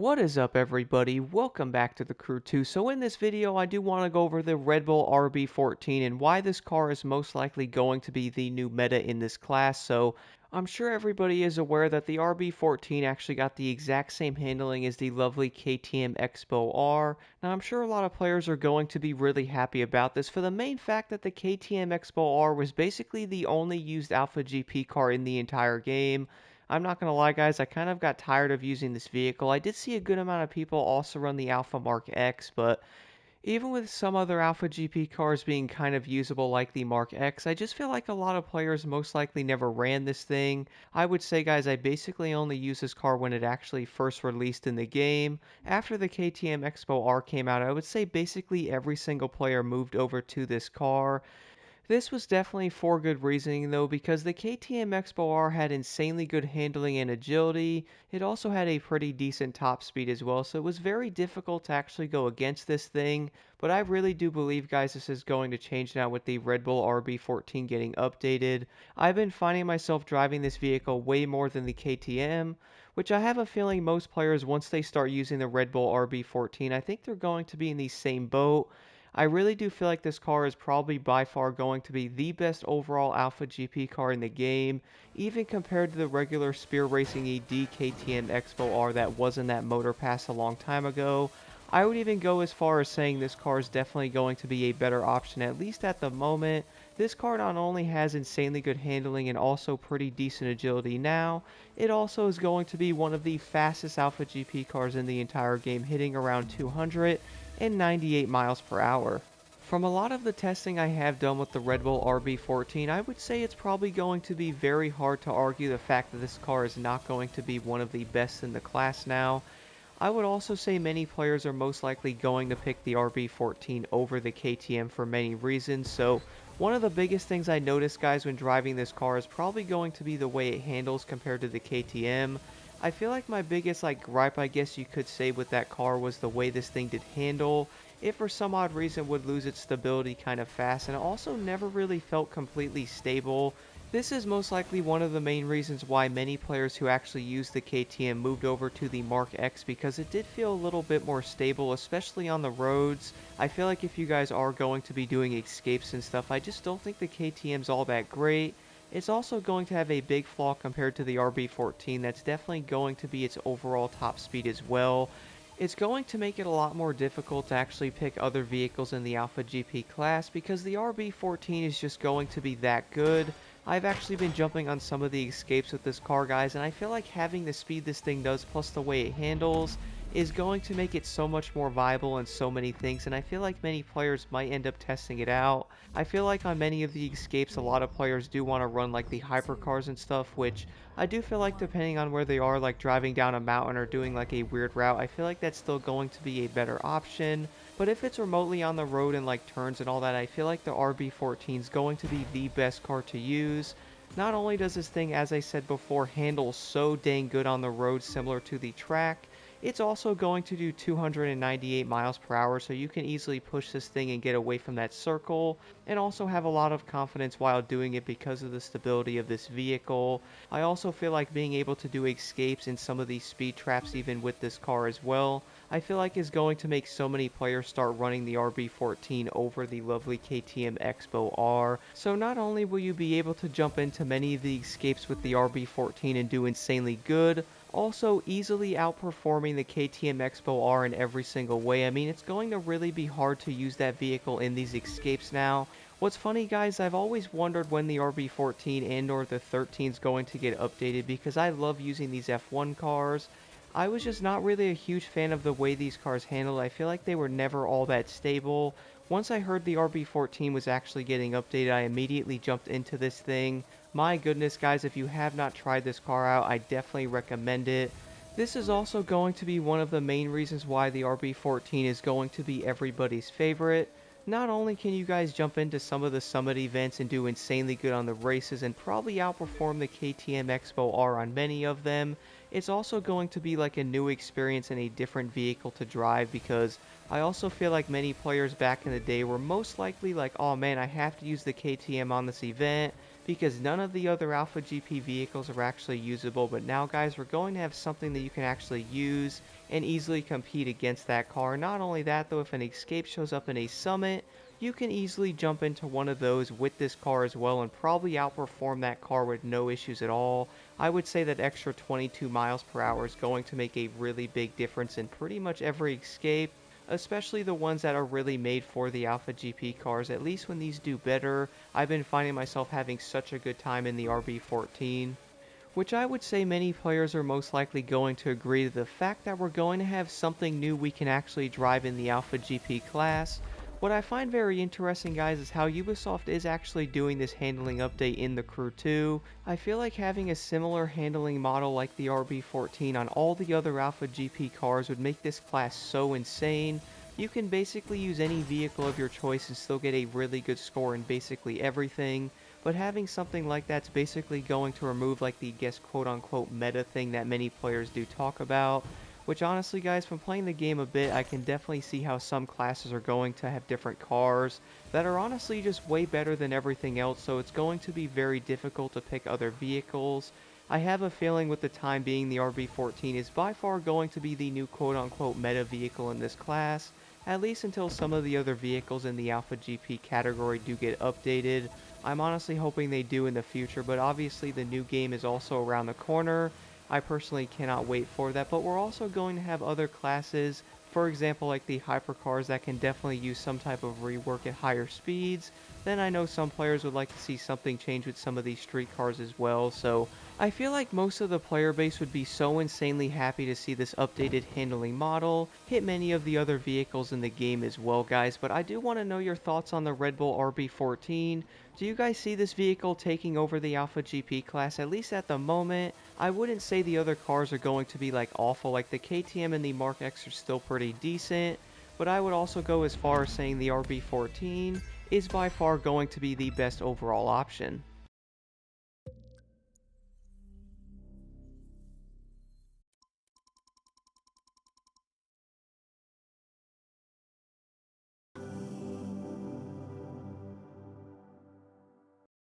What is up, everybody? Welcome back to the Crew 2. So in this video I do want to go over the Red Bull RB14 and why this car is most likely going to be the new meta in this class. So I'm sure everybody is aware that the RB14 actually got the exact same handling as the lovely KTM Expo R. Now I'm sure a lot of players are going to be really happy about this for the main fact that the KTM Expo R was basically the only used Alpha GP car in the entire game. I'm not gonna lie, guys, I kind of got tired of using this vehicle. I did see a good amount of people also run the Alpha Mark X, but even with some other Alpha GP cars being kind of usable like the Mark X, I just feel like a lot of players most likely never ran this thing. I would say, guys, I basically only used this car when it actually first released in the game. After the KTM Expo R came out, I would say basically every single player moved over to this car. This was definitely for good reasoning though, because the KTM Expo R had insanely good handling and agility. It also had a pretty decent top speed as well, so it was very difficult to actually go against this thing. But I really do believe, guys, this is going to change now with the Red Bull RB14 getting updated. I've been finding myself driving this vehicle way more than the KTM, which I have a feeling most players, once they start using the Red Bull RB14, I think they're going to be in the same boat. I really do feel like this car is probably by far going to be the best overall Alpha GP car in the game, even compared to the regular Spear Racing ED KTM Expo R that was in that Motor Pass a long time ago. I would even go as far as saying this car is definitely going to be a better option, at least at the moment. This car not only has insanely good handling and also pretty decent agility now, it also is going to be one of the fastest Alpha GP cars in the entire game, hitting around 298 miles per hour. From a lot of the testing I have done with the Red Bull RB14, I would say it's probably going to be very hard to argue the fact that this car is not going to be one of the best in the class now. I would also say many players are most likely going to pick the RB14 over the KTM for many reasons, so one of the biggest things I noticed, guys, when driving this car is probably going to be the way it handles compared to the KTM. I feel like my biggest gripe, I guess you could say, with that car was the way this thing did handle. It for some odd reason would lose its stability kind of fast, and it also never really felt completely stable. This is most likely one of the main reasons why many players who actually used the KTM moved over to the Mark X, because it did feel a little bit more stable, especially on the roads. I feel like if you guys are going to be doing escapes and stuff, I just don't think the KTM's all that great. It's also going to have a big flaw compared to the RB14. That's definitely going to be its overall top speed as well. It's going to make it a lot more difficult to actually pick other vehicles in the Alpha GP class because the RB14 is just going to be that good. I've actually been jumping on some of the escapes with this car, guys, and I feel like having the speed this thing does plus the way it handles is going to make it so much more viable in so many things, and I feel like many players might end up testing it out. I feel like on many of the escapes, a lot of players do want to run like the hypercars and stuff, which I do feel like depending on where they are, like driving down a mountain or doing like a weird route, I feel like that's still going to be a better option. But if it's remotely on the road and like turns and all that, I feel like the RB14 is going to be the best car to use. Not only does this thing, as I said before, handle so dang good on the road similar to the track, it's also going to do 298 miles per hour, so you can easily push this thing and get away from that circle, and also have a lot of confidence while doing it because of the stability of this vehicle. I also feel like being able to do escapes in some of these speed traps even with this car as well, I feel like is going to make so many players start running the RB14 over the lovely KTM Expo R. So not only will you be able to jump into many of the escapes with the RB14 and do insanely good, also easily outperforming the KTM Expo R in every single way. I mean, it's going to really be hard to use that vehicle in these escapes now. What's funny, guys, I've always wondered when the RB14 and or the 13 is going to get updated because I love using these F1 cars. I was just not really a huge fan of the way these cars handled. I feel like they were never all that stable. Once I heard the RB14 was actually getting updated, I immediately jumped into this thing. My goodness, guys, if you have not tried this car out, I definitely recommend it. This is also going to be one of the main reasons why the RB14 is going to be everybody's favorite. Not only can you guys jump into some of the summit events and do insanely good on the races and probably outperform the KTM Expo R on many of them, it's also going to be like a new experience and a different vehicle to drive, because I also feel like many players back in the day were most likely like, oh man, I have to use the KTM on this event. because none of the other Alpha GP vehicles are actually usable. But now, guys, we're going to have something that you can actually use and easily compete against that car. Not only that, though, if an escape shows up in a summit, you can easily jump into one of those with this car as well and probably outperform that car with no issues at all. I would say that extra 22 miles per hour is going to make a really big difference in pretty much every escape, especially the ones that are really made for the Alpha GP cars. At least when these do better, I've been finding myself having such a good time in the RB14, which I would say many players are most likely going to agree to the fact that we're going to have something new we can actually drive in the Alpha GP class. What I find very interesting, guys, is how Ubisoft is actually doing this handling update in the Crew 2. I feel like having a similar handling model like the RB14 on all the other Alpha GP cars would make this class so insane. You can basically use any vehicle of your choice and still get a really good score in basically everything, but having something like that's basically going to remove like the guess quote unquote meta thing that many players do talk about, which honestly, guys, from playing the game a bit, I can definitely see how some classes are going to have different cars that are honestly just way better than everything else, so it's going to be very difficult to pick other vehicles. I have a feeling with the time being the RB14 is by far going to be the new quote-unquote meta vehicle in this class, at least until some of the other vehicles in the Alpha GP category do get updated. I'm honestly hoping they do in the future, but obviously the new game is also around the corner. I personally cannot wait for that, but we're also going to have other classes, for example like the hypercars that can definitely use some type of rework at higher speeds. Then I know some players would like to see something change with some of these street cars as well, so I feel like most of the player base would be so insanely happy to see this updated handling model hit many of the other vehicles in the game as well, guys. But I do want to know your thoughts on the Red Bull RB14. Do you guys see this vehicle taking over the Alpha GP class, at least at the moment? I wouldn't say the other cars are going to be like awful, like the KTM and the Mark X are still pretty decent, but I would also go as far as saying the RB14 is by far going to be the best overall option.